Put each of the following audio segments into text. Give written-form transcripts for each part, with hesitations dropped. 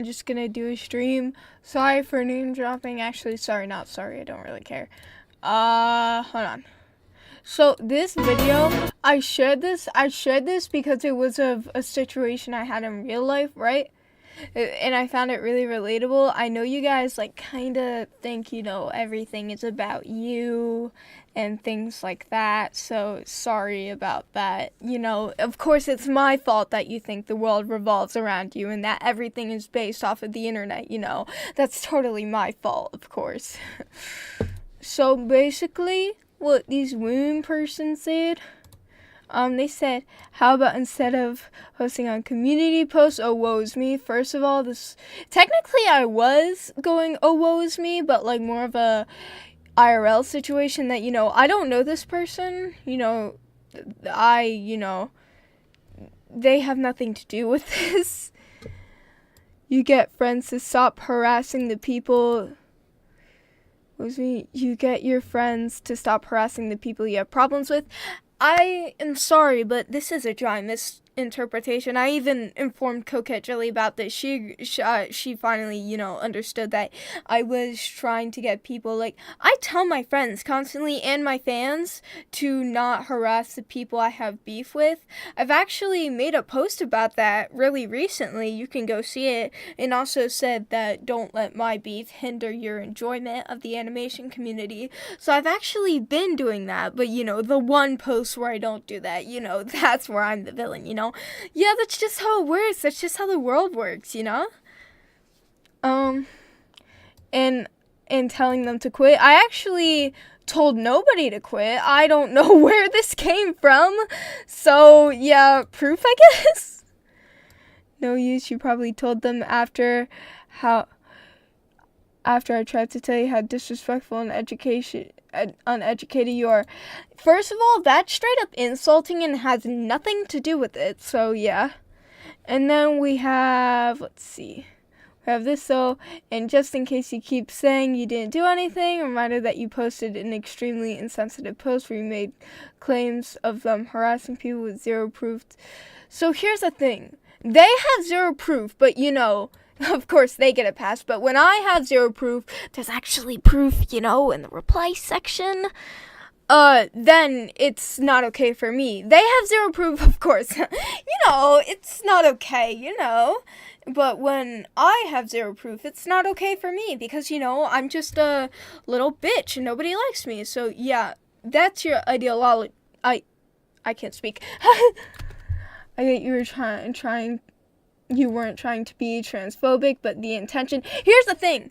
just gonna do a stream. Sorry for name dropping. Actually, sorry, not sorry. I don't really care. Hold on. So this video, I shared this because it was of a situation I had in real life, right? And I found it really relatable. I know you guys like kind of think, everything is about you and things like that. So sorry about that. Of course it's my fault that you think the world revolves around you and that everything is based off of the internet, That's totally my fault, of course. So basically, what these women person said, they said, how about instead of posting on community posts, oh woe's me. First of all, technically I was going oh woe's me, but like more of a IRL situation that, I don't know this person, they have nothing to do with this. You get friends to stop harassing the people. You get your friends to stop harassing the people you have problems with. I am sorry, but this is a dry misinterpretation. I even informed Coquette Jelly about this. She finally, understood that I was trying to get people, like, I tell my friends constantly and my fans to not harass the people I have beef with. I've actually made a post about that really recently. You can go see it. And also said that don't let my beef hinder your enjoyment of the animation community. So I've actually been doing that, but, the one post where I don't do that, that's where I'm the villain, Yeah, that's just how it works. That's just how the world works, And telling them to quit. I actually told nobody to quit. I don't know where this came from. So, yeah, proof, I guess. No use. You probably told them after I tried to tell you how disrespectful and uneducated you are. First of all, that's straight up insulting and has nothing to do with it. So, yeah. And then we have, let's see. We have this, though. And just in case you keep saying you didn't do anything, reminder that you posted an extremely insensitive post where you made claims of them harassing people with zero proof. So, here's the thing. They have zero proof, but, of course they get a pass, but when I have zero proof, there's actually proof, in the reply section, then it's not okay for me. They have zero proof, of course. It's not okay, But when I have zero proof, it's not okay for me because, I'm just a little bitch and nobody likes me. So, yeah, that's your ideology. I can't speak. I get you were you weren't trying to be transphobic, but the intention... Here's the thing.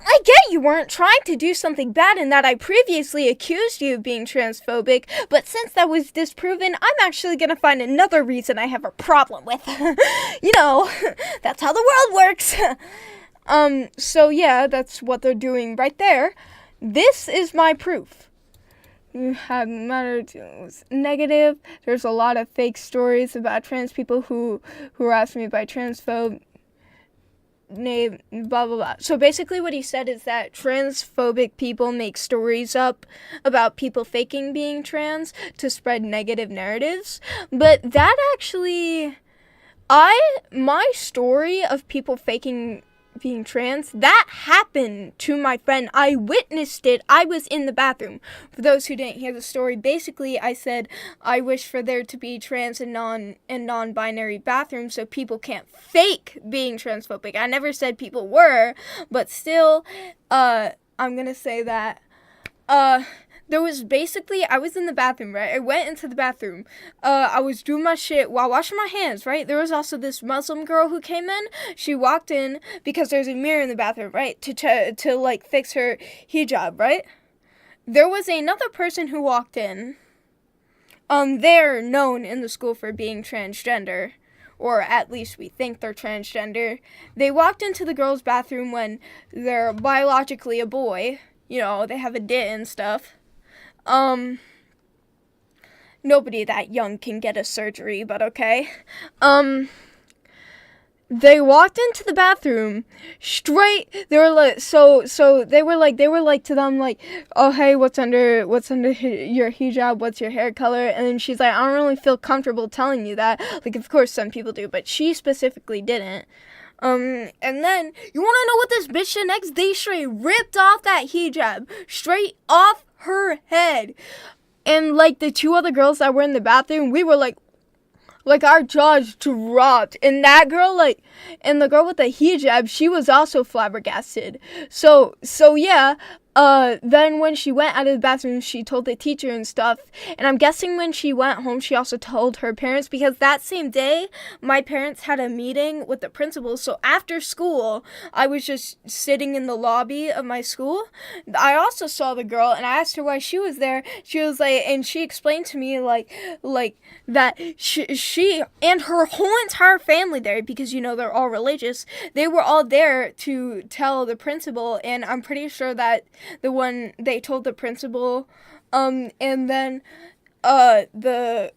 I get you weren't trying to do something bad and that I previously accused you of being transphobic, but since that was disproven, I'm actually gonna find another reason I have a problem with. That's how the world works. So yeah, that's what they're doing right there. This is my proof. You have matter was negative. There's a lot of fake stories about trans people who harass me by transphobe name, blah blah blah. So basically what he said is that transphobic people make stories up about people faking being trans to spread negative narratives. But that actually my story of people faking being trans, that happened to my friend. I witnessed it. I was in the bathroom. For those who didn't hear the story, basically I said I wish for there to be trans and non-binary bathrooms so people can't fake being transphobic. I never said people were, but still, I'm gonna say that there was basically, I was in the bathroom, right? I went into the bathroom. I was doing my shit while washing my hands, right? There was also this Muslim girl who came in. She walked in because there's a mirror in the bathroom, right? To like fix her hijab, right? There was another person who walked in. They're known in the school for being transgender. Or at least we think they're transgender. They walked into the girls' bathroom when they're biologically a boy. They have a dit and stuff. Nobody that young can get a surgery, but okay. They walked into the bathroom straight. They were like, so they were like to them like, oh hey, what's under your hijab? What's your hair color? And then she's like, I don't really feel comfortable telling you that. Like, of course some people do, but she specifically didn't. And then, you wanna know what this bitch did next? They straight ripped off that hijab. Straight off her head. And, like, the two other girls that were in the bathroom, we were like our jaws dropped. And that girl, like, and the girl with the hijab, she was also flabbergasted. So yeah, then when she went out of the bathroom, she told the teacher and stuff. And I'm guessing when she went home, she also told her parents, because that same day, my parents had a meeting with the principal. So after school, I was just sitting in the lobby of my school. I also saw the girl, and I asked her why she was there. She was like, and she explained to me, like that she and her whole entire family there, because, you know, they're all religious, they were all there to tell the principal. And I'm pretty sure that the one they told the principal, and then the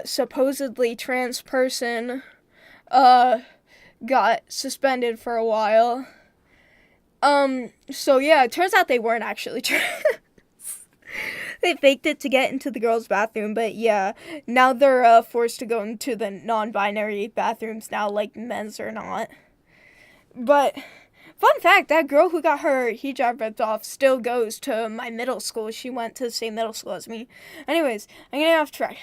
supposedly trans person got suspended for a while. So yeah, it turns out they weren't actually trans. They faked it to get into the girls' bathroom, but yeah, now they're forced to go into the non-binary bathrooms now, like men's or not. But fun fact, that girl who got her hijab ripped off still goes to my middle school. She went to the same middle school as me. Anyways, I'm getting off track.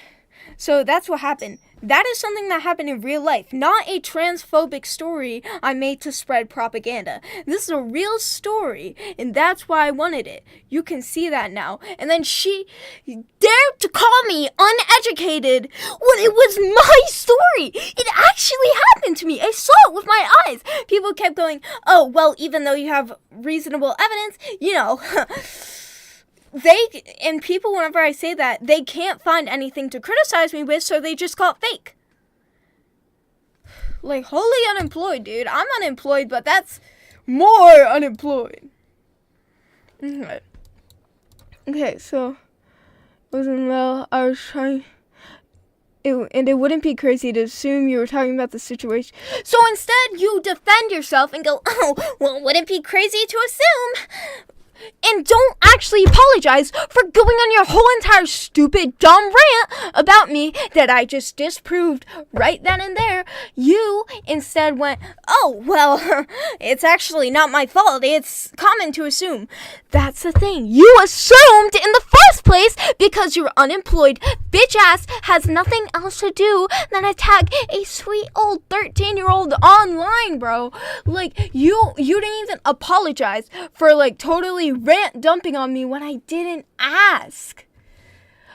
So that's what happened. That is something that happened in real life, not a transphobic story I made to spread propaganda. This is a real story, and that's why I wanted it. You can see that now. And then she dared to call me uneducated when it was my story. It actually happened to me. I saw it with my eyes. People kept going, oh, well, even though you have reasonable evidence, you know... And people, whenever I say that, they can't find anything to criticize me with, so they just call it fake. Like, wholly unemployed, dude. I'm unemployed, but that's more unemployed. Okay, so, wasn't well, I was trying... and it wouldn't be crazy to assume you were talking about the situation. So instead, you defend yourself and go, oh, well, would it be crazy to assume... And don't actually apologize for going on your whole entire stupid, dumb rant about me that I just disproved right then and there. You instead went, oh, well, it's actually not my fault. It's common to assume. That's the thing. You assumed in the first place because you're unemployed. Bitch ass has nothing else to do than attack a sweet old 13-year-old online, bro. Like, you didn't even apologize for, like, totally rant dumping on me when I didn't ask.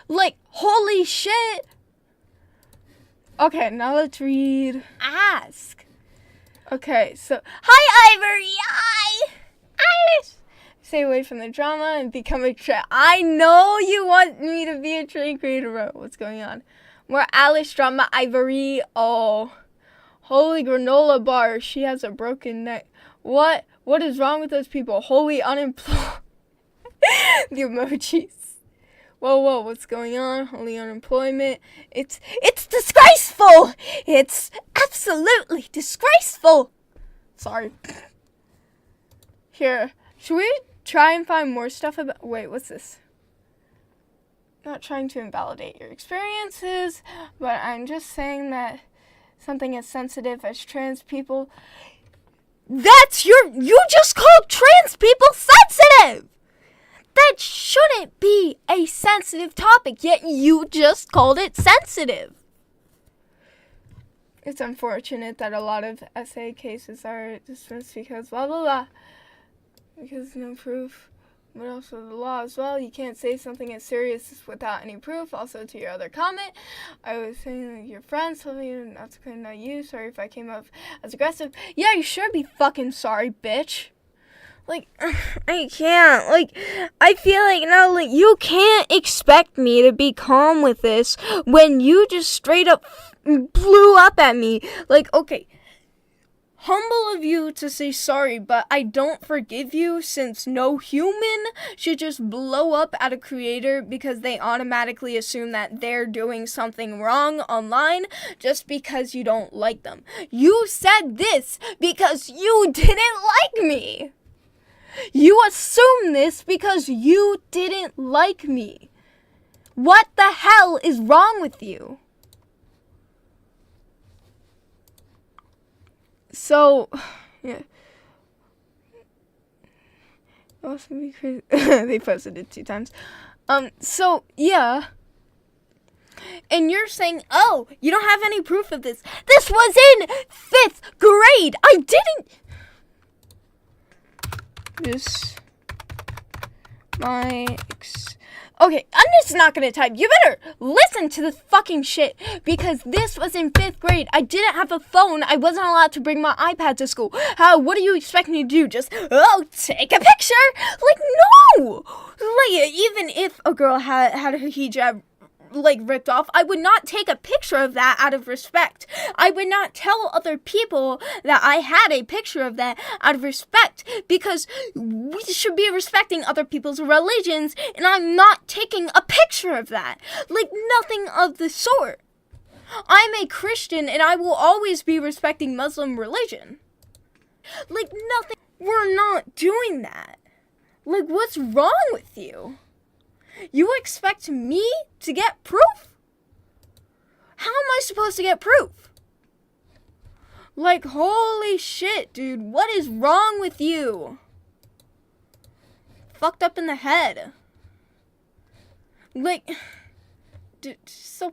Like, holy shit. Okay, now let's read. Ask. Okay, so, hi, Ivory. Hi. Iris. Stay away from the drama and become a I know you want me to be a train creator, bro. What's going on? More Alice drama, Ivory. Oh, holy granola bar. She has a broken neck. What is wrong with those people? Wholly unemployed. The emojis. Whoa, what's going on? Holy unemployment. It's disgraceful. It's absolutely disgraceful. Sorry. Here, should we try and find more stuff about... Wait, what's this? Not trying to invalidate your experiences, but I'm just saying that something as sensitive as trans people... You just called trans people sensitive! That shouldn't be a sensitive topic, yet you just called it sensitive. It's unfortunate that a lot of essay cases are dismissed because blah, blah, blah. Because no proof. But also the law as well. You can't say something as serious without any proof. Also, to your other comment, I was saying like your friends told me not to claim, not you. Sorry if I came up as aggressive. Yeah, you should be fucking sorry, bitch. Like, I can't. Like, I feel like now, like, you can't expect me to be calm with this when you just straight up blew up at me. Like, okay. Humble of you to say sorry, but I don't forgive you since no human should just blow up at a creator because they automatically assume that they're doing something wrong online just because you don't like them. You said this because you didn't like me. You assume this because you didn't like me. What the hell is wrong with you? So, yeah. They posted it 2 times. So, yeah. And you're saying, oh, you don't have any proof of this. This was in 5th grade. I didn't. This, okay, I'm just not gonna type. You better listen to this fucking shit, because this was in 5th grade. I didn't have a phone. I wasn't allowed to bring my iPad to school. What do you expect me to do? Just, take a picture? Like, no! Like, even if a girl had her hijab ripped off, I would not take a picture of that out of respect. I would not tell other people that I had a picture of that out of respect, because we should be respecting other people's religions, and I'm not taking a picture of that. Like, nothing of the sort. I'm a Christian, and I will always be respecting Muslim religion. Like, nothing. We're not doing that. Like, what's wrong with you? You expect me to get proof? How am I supposed to get proof? Like, holy shit, dude. What is wrong with you? Fucked up in the head. Like, dude, so...